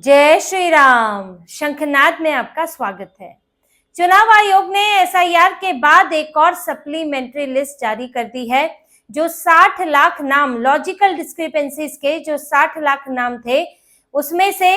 जय श्री राम। शंखनाद में आपका स्वागत है। चुनाव आयोग ने एसआईआर के बाद एक और सप्लीमेंट्री लिस्ट जारी कर दी है। जो 60 लाख नाम लॉजिकल डिस्क्रिपेंसीज के जो 60 लाख नाम थे, उसमें से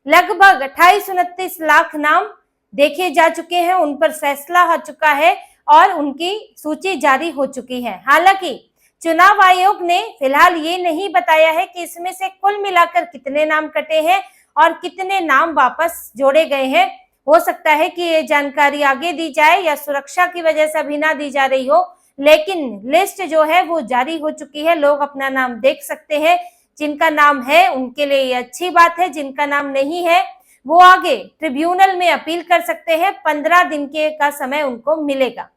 लगभग 28-29 लाख नाम देखे जा चुके हैं, उन पर फैसला हो चुका है और उनकी सूची जारी हो चुकी है। हालांकि चुनाव आयोग ने फिलहाल ये नहीं बताया है कि इसमें से कुल मिलाकर कितने नाम कटे हैं और कितने नाम वापस जोड़े गए हैं। हो सकता है कि ये जानकारी आगे दी जाए या सुरक्षा की वजह से अभी ना दी जा रही हो, लेकिन लिस्ट जो है वो जारी हो चुकी है। लोग अपना नाम देख सकते हैं। जिनका नाम है उनके लिए ये अच्छी बात है, जिनका नाम नहीं है वो आगे ट्रिब्यूनल में अपील कर सकते हैं। 15 दिन का समय उनको मिलेगा।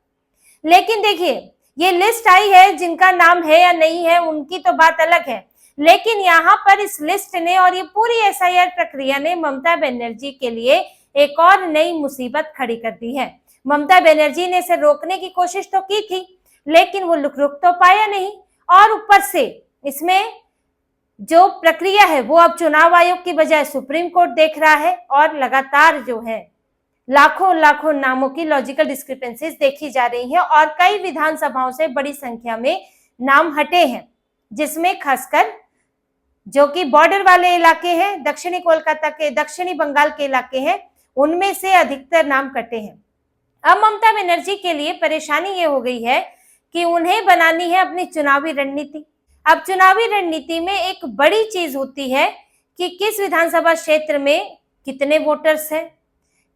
लेकिन देखिए, ये लिस्ट आई है, जिनका नाम है या नहीं है उनकी तो बात अलग है, लेकिन यहाँ पर इस लिस्ट ने और ये पूरी एसआईआर प्रक्रिया ने ममता बनर्जी के लिए एक और नई मुसीबत खड़ी कर दी है। ममता बनर्जी ने इसे रोकने की कोशिश तो की थी, लेकिन वो रुक तो पाया नहीं, और ऊपर से इसमें जो प्रक्रिया है वो अब चुनाव आयोग की बजाय सुप्रीम कोर्ट देख रहा है और लगातार जो है लाखों लाखों नामों की लॉजिकल डिस्क्रिपेंसीज देखी जा रही हैं और कई विधानसभाओं से बड़ी संख्या में नाम हटे हैं, जिसमें खासकर जो कि बॉर्डर वाले इलाके हैं, दक्षिणी कोलकाता के, दक्षिणी बंगाल के इलाके हैं, उनमें से अधिकतर नाम कटे हैं। अब ममता बनर्जी के लिए परेशानी ये हो गई है कि उन्हें बनानी है अपनी चुनावी रणनीति। अब चुनावी रणनीति में एक बड़ी चीज होती है कि किस विधानसभा क्षेत्र में कितने वोटर्स हैं,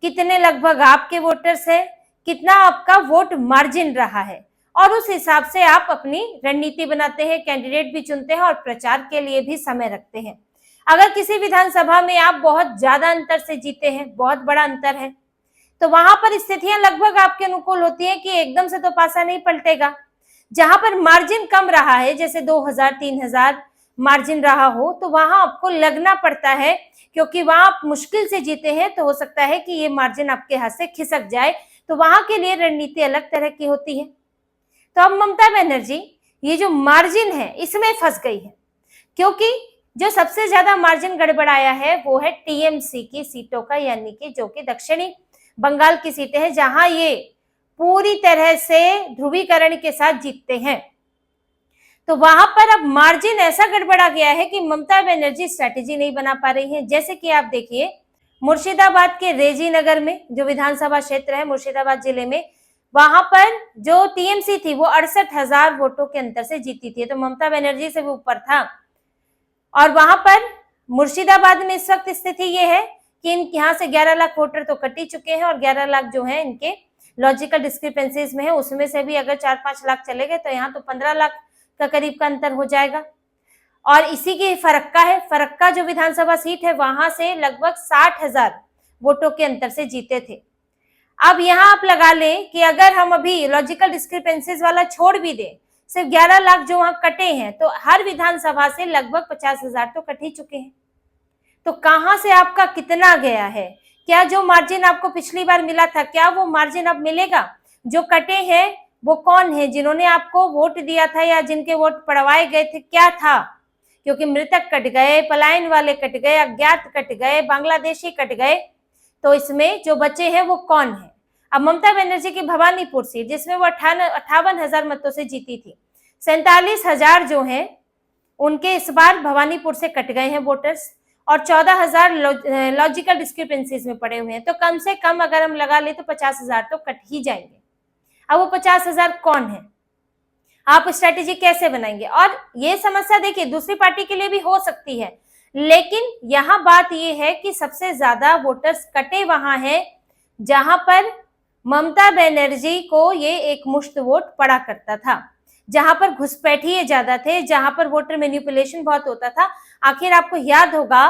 कितने लगभग आपके वोटर्स हैं, कितना आपका वोट मार्जिन रहा है, और उस हिसाब से आप अपनी रणनीति बनाते हैं, कैंडिडेट भी चुनते हैं और प्रचार के लिए भी समय रखते हैं। अगर किसी विधानसभा में आप बहुत ज्यादा अंतर से जीते हैं, बहुत बड़ा अंतर है, तो वहां पर स्थितियां लगभग आपके अनुकूल होती है कि एकदम से तो पासा नहीं पलटेगा। जहां पर मार्जिन कम रहा है, जैसे 2000-3000 मार्जिन रहा हो, तो वहां आपको लगना पड़ता है, क्योंकि वहां आप मुश्किल से जीते हैं, तो हो सकता है कि ये मार्जिन आपके हाथ से खिसक जाए, तो वहां के लिए रणनीति अलग तरह की होती है। तो अब ममता बनर्जी ये जो मार्जिन है इसमें फंस गई है, क्योंकि जो सबसे ज्यादा मार्जिन गड़बड़ाया है वो है टीएमसी की सीटों का, यानी कि जो कि दक्षिणी बंगाल की सीटें हैं, जहां ये पूरी तरह से ध्रुवीकरण के साथ जीतते हैं। तो वहां पर अब मार्जिन ऐसा गड़बड़ा गया है कि ममता बनर्जी स्ट्रेटेजी नहीं बना पा रही है। जैसे कि आप देखिए, मुर्शिदाबाद के रेजी नगर में जो विधानसभा क्षेत्र है मुर्शिदाबाद जिले में, वहां पर जो टीएमसी थी वो 68,000 वोटों के अंतर से जीती थी, तो ममता बनर्जी से भी ऊपर था। और वहां पर मुर्शिदाबाद में इस वक्त स्थिति ये है कि यहाँ से 11 लाख वोटर तो कट ही चुके हैं और 11 लाख जो है इनके लॉजिकल डिस्क्रिपेंसीज में है, उसमें से भी अगर 4-5 लाख चले गए तो यहाँ तो 15 लाख का करीब का अंतर हो जाएगा। और इसी की फरक्का जो विधानसभा सीट है वहां से लगभग 60,000 वोटों के अंतर से जीते थे। अब यहाँ आप लगा लें कि अगर हम अभी लॉजिकल डिस्क्रिपेंसीज वाला छोड़ भी दें, सिर्फ 11 लाख जो वहां कटे हैं, तो हर विधानसभा से लगभग 50,000 तो कट ही चुके हैं। तो कहां से आपका कितना गया है? क्या जो मार्जिन आपको पिछली बार मिला था, क्या वो मार्जिन अब मिलेगा? जो कटे हैं वो कौन है? जिन्होंने आपको वोट दिया था या जिनके वोट पड़वाए गए थे, क्या था? क्योंकि मृतक कट गए, पलायन वाले कट गए, अज्ञात कट गए, बांग्लादेशी कट गए, तो इसमें जो बचे हैं वो कौन है? अब ममता बनर्जी की भवानीपुर सीट, जिसमें वो 58,000 मतों से जीती थी, 47,000 जो है उनके इस बार भवानीपुर से कट गए हैं वोटर्स, और 14,000 लॉजिकल डिस्क्रिपेंसीज में पड़े हुए हैं। तो कम से कम अगर हम लगा ले तो 50,000 तो कट ही जाएंगे। अब वो 50,000 कौन है? आप स्ट्रेटेजी कैसे बनाएंगे? और ये समस्या देखिए दूसरी पार्टी के लिए भी हो सकती है, लेकिन यहाँ बात ये है कि सबसे ज्यादा वोटर्स कटे वहां हैं जहां पर ममता बनर्जी को ये एक मुश्त वोट पड़ा करता था, जहां पर घुसपैठिए ज्यादा थे, जहां पर वोटर मैनिपुलेशन बहुत होता था। आखिर आपको याद होगा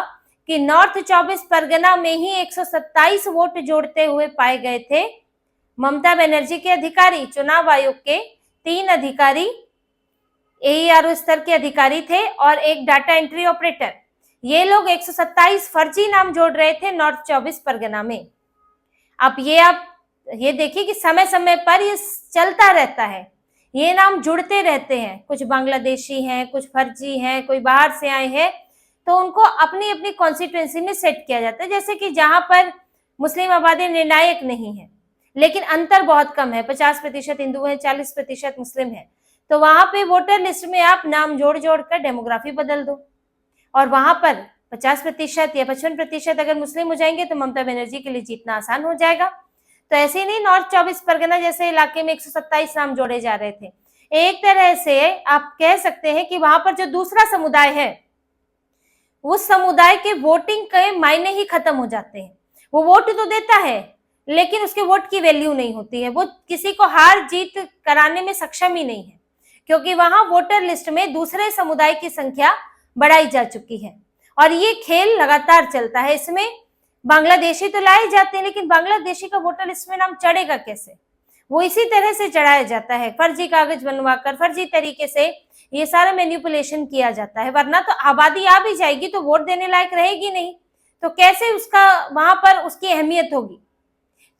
कि नॉर्थ 24 परगना में ही 127 वोट जोड़ते हुए पाए गए थे ममता बनर्जी के अधिकारी। चुनाव आयोग के 3 अधिकारी एईआरओ स्तर के अधिकारी थे और एक डाटा एंट्री ऑपरेटर। ये लोग 127 फर्जी नाम जोड़ रहे थे नॉर्थ 24 परगना में। आप ये देखिए कि समय समय पर ये चलता रहता है, ये नाम जुड़ते रहते हैं। कुछ बांग्लादेशी हैं, कुछ फर्जी हैं, कोई बाहर से आए हैं, तो उनको अपनी अपनी कॉन्स्टिट्यूएंसी में सेट किया जाता है। जैसे कि जहां पर मुस्लिम आबादी निर्णायक नहीं है, लेकिन अंतर बहुत कम है, 50% हिंदू है, 40% मुस्लिम है, तो वहां पे वोटर लिस्ट में आप नाम जोड़ जोड़ कर डेमोग्राफी बदल दो, और वहां पर 50% या 55% अगर मुस्लिम हो जाएंगे तो ममता बनर्जी के लिए जीतना आसान हो जाएगा। तो ऐसे ही नहीं, नॉर्थ 24 परगना जैसे इलाके में 127 नाम जोड़े जा रहे थे। एक तरह से आप कह सकते हैं कि वहां पर जो दूसरा समुदाय है, उस समुदाय के वोटिंग के मायने ही खत्म हो जाते हैं। वो वोट तो देता है, लेकिन उसके वोट की वैल्यू नहीं होती है, वो किसी को हार जीत कराने में सक्षम ही नहीं है, क्योंकि वहां वोटर लिस्ट में दूसरे समुदाय की संख्या बढ़ाई जा चुकी है। और ये खेल लगातार चलता है। इसमें बांग्लादेशी तो लाए जाते हैं, लेकिन बांग्लादेशी का वोटर लिस्ट में नाम चढ़ेगा कैसे? वो इसी तरह से चढ़ाया जाता है, फर्जी कागज बनवाकर, फर्जी तरीके से ये सारा मैनिपुलेशन किया जाता है, वरना तो आबादी आ भी जाएगी तो वोट देने लायक रहेगी नहीं, तो कैसे उसका वहां पर उसकी अहमियत होगी?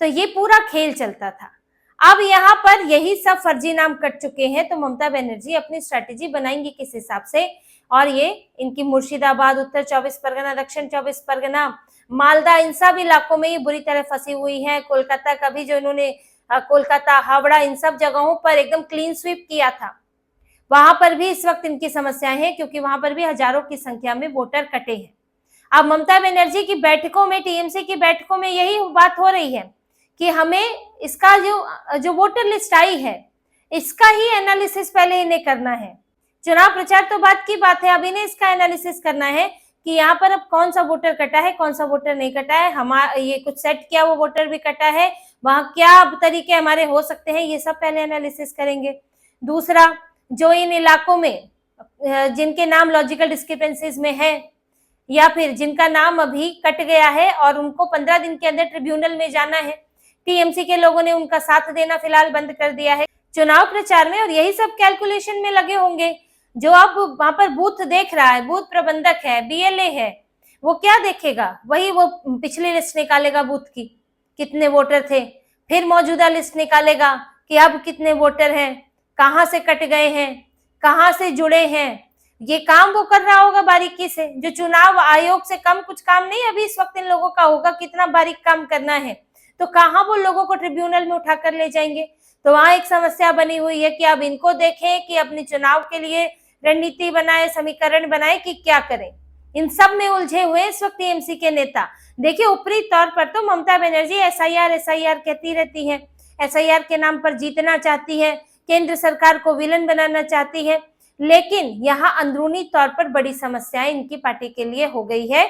तो ये पूरा खेल चलता था। अब यहाँ पर यही सब फर्जी नाम कट चुके हैं, तो ममता बनर्जी अपनी स्ट्रैटेजी बनाएंगी किस हिसाब से? और ये इनकी मुर्शिदाबाद, उत्तर 24 परगना, दक्षिण 24 परगना, मालदा, इन सब इलाकों में ये बुरी तरह फंसी हुई है। कोलकाता का भी जो इन्होंने कोलकाता, हावड़ा, इन सब जगहों पर एकदम क्लीन स्वीप किया था, वहां पर भी इस वक्त इनकी समस्याएं हैं, क्योंकि वहां पर भी हजारों की संख्या में वोटर कटे हैं। अब ममता बनर्जी की बैठकों में, टीएमसी की बैठकों में यही बात हो रही है कि हमें इसका जो वोटर लिस्ट आई है, इसका ही एनालिसिस पहले इन्हें करना है। चुनाव प्रचार तो बात की बात है, अब इन्हें इसका एनालिसिस करना है कि यहाँ पर अब कौन सा वोटर कटा है, कौन सा वोटर नहीं कटा है, हमारा ये कुछ सेट किया वो वोटर भी कटा है, वहां क्या तरीके हमारे हो सकते हैं, ये सब पहले एनालिसिस करेंगे। दूसरा, जो इन इलाकों में जिनके नाम लॉजिकल डिस्क्रिपेंसीज में है, या फिर जिनका नाम अभी कट गया है और उनको 15 दिन के अंदर ट्रिब्यूनल में जाना है, टीएमसी के लोगों ने उनका साथ देना फिलहाल बंद कर दिया है चुनाव प्रचार में, और यही सब कैलकुलेशन में लगे होंगे। जो अब वहां पर बूथ देख रहा है, बूथ प्रबंधक है, बीएलए है, वो क्या देखेगा? वही वो पिछली लिस्ट निकालेगा बूथ की, कितने वोटर थे, फिर मौजूदा लिस्ट निकालेगा कि अब कितने वोटर हैं, कहाँ से कट गए हैं, कहाँ से जुड़े हैं। ये काम वो कर रहा होगा बारीकी से, जो चुनाव आयोग से कम कुछ काम नहीं अभी इस वक्त इन लोगों का होगा, कितना बारीक काम करना है। तो कहाँ वो लोगों को ट्रिब्यूनल में उठाकर ले जाएंगे? तो वहां एक समस्या बनी हुई है कि अब इनको देखें कि अपने चुनाव के लिए रणनीति बनाए, समीकरण बनाए कि क्या करें। इन सब में उलझे हुए इस वक्त टीएमसी के नेता। देखिए, ऊपरी तौर पर तो ममता बनर्जी एसआईआर कहती रहती है, एसआईआर के नाम पर जीतना चाहती है, केंद्र सरकार को विलन बनाना चाहती है, लेकिन यहाँ अंदरूनी तौर पर बड़ी समस्याएं इनकी पार्टी के लिए हो गई है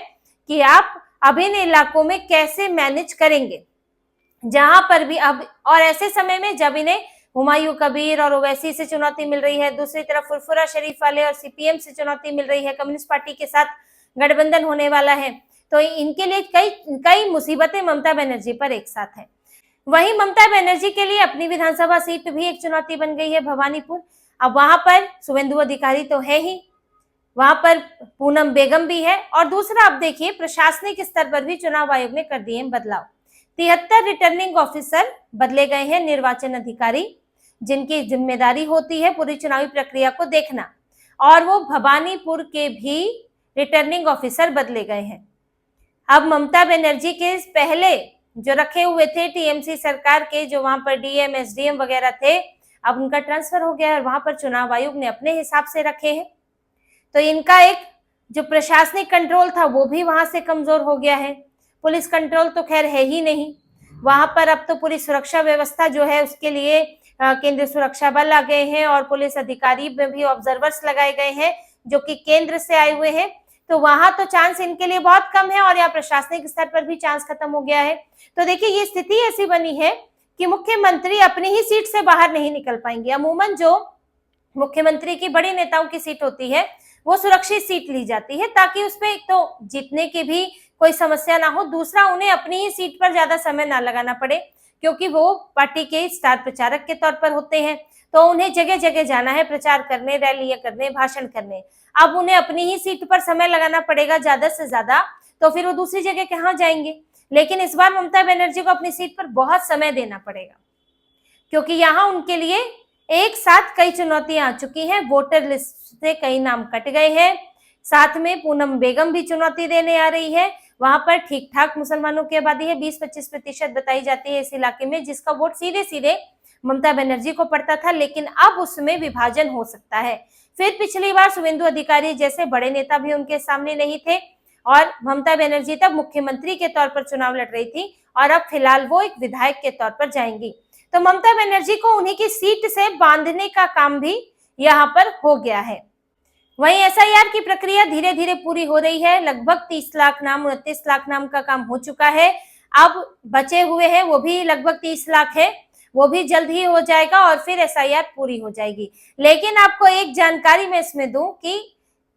कि आप अब इन इलाकों में कैसे मैनेज करेंगे, जहां पर भी अब, और ऐसे समय में जब इन्हें हुमायूं कबीर और ओवैसी से चुनौती मिल रही है, दूसरी तरफ फुरफुरा शरीफ वाले और सीपीएम से चुनौती मिल रही है, कम्युनिस्ट पार्टी के साथ गठबंधन होने वाला है, तो इनके लिए कई मुसीबतें ममता बनर्जी पर एक साथ है। वहीं ममता बनर्जी के लिए अपनी विधानसभा सीट भी एक चुनौती बन गई है, भवानीपुर। अब वहां पर शुभेंदु अधिकारी तो है ही, वहां पर पूनम बेगम भी है, और दूसरा अब देखिए प्रशासनिक स्तर पर भी चुनाव आयोग ने कर दिए बदलाव। 73 रिटर्निंग ऑफिसर बदले गए हैं, निर्वाचन अधिकारी जिनकी जिम्मेदारी होती है पूरी चुनावी प्रक्रिया को देखना, और वो भवानीपुर के भी रिटर्निंग ऑफिसर बदले गए हैं। अब ममता बनर्जी के पहले जो रखे हुए थे टीएमसी सरकार के, जो वहां पर डीएम, एसडीएम वगैरह थे, अब उनका ट्रांसफर हो गया है और वहां पर चुनाव आयोग ने अपने हिसाब से रखे हैं। तो इनका एक जो प्रशासनिक कंट्रोल था वो भी वहां से कमजोर हो गया है। पुलिस कंट्रोल तो खैर है ही नहीं वहां पर। अब तो पूरी सुरक्षा व्यवस्था जो है उसके लिए केंद्रीय सुरक्षा बल आ गए हैं, और पुलिस अधिकारी में भी ऑब्जर्वर्स लगाए गए हैं जो कि केंद्र से आए हुए हैं। तो वहां तो चांस इनके लिए बहुत कम है, और यहाँ प्रशासनिक स्तर पर भी चांस खत्म हो गया है। तो देखिए, ये स्थिति ऐसी बनी है कि मुख्यमंत्री अपनी ही सीट से बाहर नहीं निकल पाएंगे। अमूमन जो मुख्यमंत्री की बड़ी नेताओं की सीट होती है वो सुरक्षित सीट ली जाती है, ताकि उसपे एक तो जीतने की भी कोई समस्या ना हो, दूसरा उन्हें अपनी ही सीट पर ज्यादा समय ना लगाना पड़े, क्योंकि वो पार्टी के स्टार प्रचारक के तौर पर होते हैं, तो उन्हें जगह जगह जाना है प्रचार करने, रैलियां करने, भाषण करने। अब उन्हें अपनी ही सीट पर समय लगाना पड़ेगा ज्यादा से ज्यादा, तो फिर वो दूसरी जगह कहाँ जाएंगे। लेकिन इस बार ममता बनर्जी को अपनी सीट पर बहुत समय देना पड़ेगा, क्योंकि यहाँ उनके लिए एक साथ कई चुनौतियां आ चुकी हैं। वोटर लिस्ट से कई नाम कट गए हैं, साथ में पूनम बेगम भी चुनौती देने आ रही है। वहां पर ठीक ठाक मुसलमानों की आबादी है, 20-25% बताई जाती है इस इलाके में, जिसका वोट सीधे सीधे ममता बनर्जी को पड़ता था, लेकिन अब उसमें विभाजन हो सकता है। फिर पिछली बार शुभेंदु अधिकारी जैसे बड़े नेता भी उनके सामने नहीं थे और ममता बनर्जी तब मुख्यमंत्री के तौर पर चुनाव लड़ रही थी और अब फिलहाल वो एक विधायक के तौर पर जाएंगी। तो ममता बनर्जी को उन्हीं की सीट से बांधने का काम भी यहाँ पर हो गया है। वहीं एसआईआर की प्रक्रिया धीरे धीरे पूरी हो रही है। लगभग 30 लाख नाम, 29 लाख नाम का काम हो चुका है। अब बचे हुए हैं वो भी लगभग 30 लाख है, वो भी जल्द ही हो जाएगा और फिर एसआईआर पूरी हो जाएगी। लेकिन आपको एक जानकारी मैं इसमें दूं कि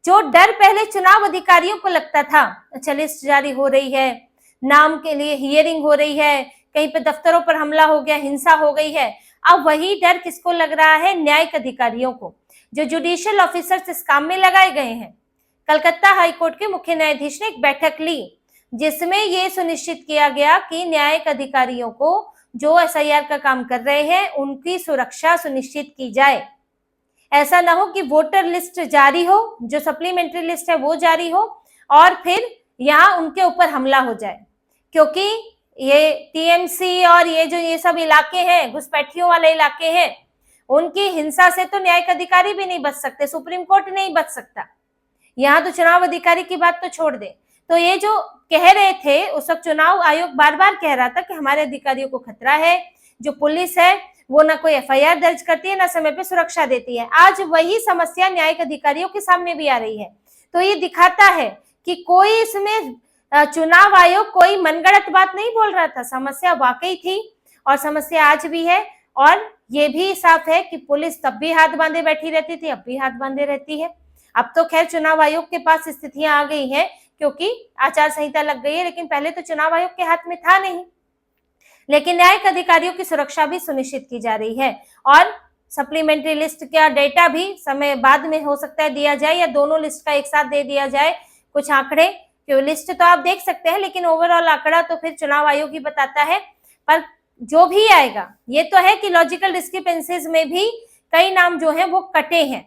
जो डर पहले चुनाव अधिकारियों को लगता था, अच्छा लिस्ट जारी हो रही है, नाम के लिए हियरिंग हो रही है, कहीं पे दफ्तरों पर हमला हो गया, हिंसा हो गई है, अब वही डर किसको लग रहा है? न्यायिक अधिकारियों को, जो जुडिशियल ऑफिसर्स इस काम में लगाए गए हैं। कलकत्ता हाईकोर्ट के मुख्य न्यायाधीश ने एक बैठक ली जिसमें ये सुनिश्चित किया गया कि न्यायिक अधिकारियों को जो एसआईआर का काम कर रहे हैं उनकी सुरक्षा सुनिश्चित की जाए। ऐसा ना हो कि वोटर लिस्ट जारी हो, जो सप्लीमेंट्री लिस्ट है वो जारी हो और फिर यहाँ उनके ऊपर हमला हो जाए, क्योंकि ये टीएमसी और ये सब इलाके हैं, घुसपैठियों वाले इलाके हैं, उनकी हिंसा से तो न्यायिक अधिकारी भी नहीं बच सकते, सुप्रीम कोर्ट नहीं बच सकता। यहाँ तो चुनाव अधिकारी की बात तो छोड़ दे। तो ये जो कह रहे थे उस वक्त चुनाव आयोग बार बार कह रहा था कि हमारे अधिकारियों को खतरा है, जो पुलिस है वो ना कोई एफआईआर दर्ज करती है ना समय पे सुरक्षा देती है। आज वही समस्या न्यायिक अधिकारियों के सामने भी आ रही है। तो ये दिखाता है कि कोई इसमें चुनाव आयोग कोई मनगढ़ंत बात नहीं बोल रहा था, समस्या वाकई थी और समस्या आज भी है। और ये भी साफ है कि पुलिस तब भी हाथ बांधे बैठी रहती थी, अब भी हाथ बांधे रहती है। अब तो खैर चुनाव आयोग के पास स्थितियां आ गई हैं क्योंकि आचार संहिता लग गई है, लेकिन पहले तो चुनाव आयोग के हाथ में था नहीं। लेकिन न्यायिक अधिकारियों की सुरक्षा भी सुनिश्चित की जा रही है और सप्लीमेंट्री लिस्ट का डेटा भी समय बाद में हो सकता है दिया जाए या दोनों लिस्ट का एक साथ दे दिया जाए। कुछ आंकड़े, क्यों लिस्ट तो आप देख सकते हैं लेकिन ओवरऑल आंकड़ा तो फिर चुनाव आयोग ही बताता है। पर जो भी आएगा ये तो है कि लॉजिकल डिस्क्रिपेंसीज में भी कई नाम जो है वो कटे हैं।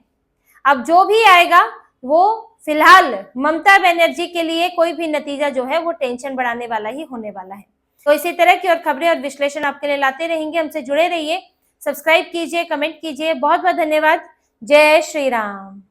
अब जो भी आएगा वो फिलहाल ममता बनर्जी के लिए कोई भी नतीजा जो है वो टेंशन बढ़ाने वाला ही होने वाला है। तो इसी तरह की और खबरें और विश्लेषण आपके लिए लाते रहेंगे। हमसे जुड़े रहिए, सब्सक्राइब कीजिए, कमेंट कीजिए। बहुत बहुत धन्यवाद। जय श्री राम।